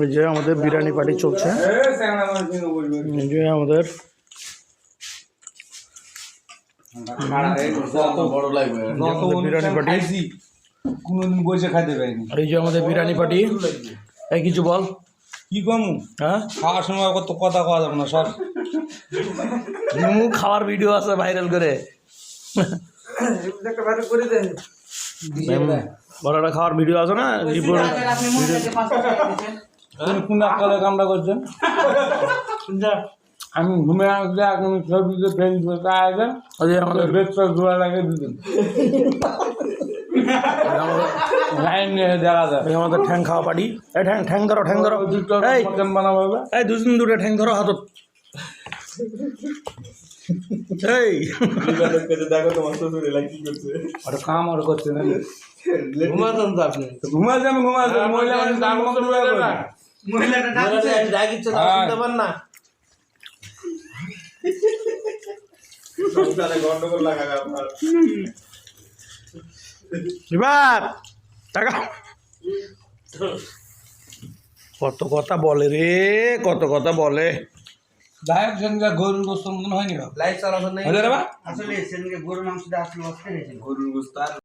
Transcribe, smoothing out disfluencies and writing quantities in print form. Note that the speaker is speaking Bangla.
ওই যে আমাদের বিরিয়ানি পার্টি চলছে। এই যে আমাদের বিরিয়ানি পার্টি কোনদিন বসে খাইতে পারিনি। এই যে আমাদের বিরিয়ানি পার্টি। এই কিছু বল। কি কম? হ্যাঁ, খাওয়ার সময় কত কথা কওয়া যাবে না সব। খাওয়ার ভিডিও আছে ভাইরাল করে। বড়টা খাওয়ার ভিডিও আছে না? কোন কালে কামটা করছেন? আমি ঘুমে আসলে এখন ছবিতে ফেসবুক আসবেন, আমাদের বেশটা জোড়া লাগিয়ে দিতেন। লাইন নিয়ে দেখা যায় আমাদের ঠ্যাং খাওয়া পার্টি। এই ঠ্যাং ধরো, ঠ্যাং ধরো। বানাবো। এই দুজন দুটো ঠ্যাং ধরো হাতত। এই দেখো তোমার শ্বশুর এলা কি করছে। ওটা কাম আর করছে না। ঘুমাতেন তো আপনি? ঘুমাতে আমি ঘুমাতে মহিলা মহিলাটা যা কিচ্ছু শুনতে পান না। গন্ডগোল লাগাবে আপনার। এবার টাকা কত কথা বলে রে, কত কথা বলে। লাইভ সঙ্গে গরুর গোস্ত মতন হয়নি। লাইট চালাবেন না আসলে গরুর গোস্ত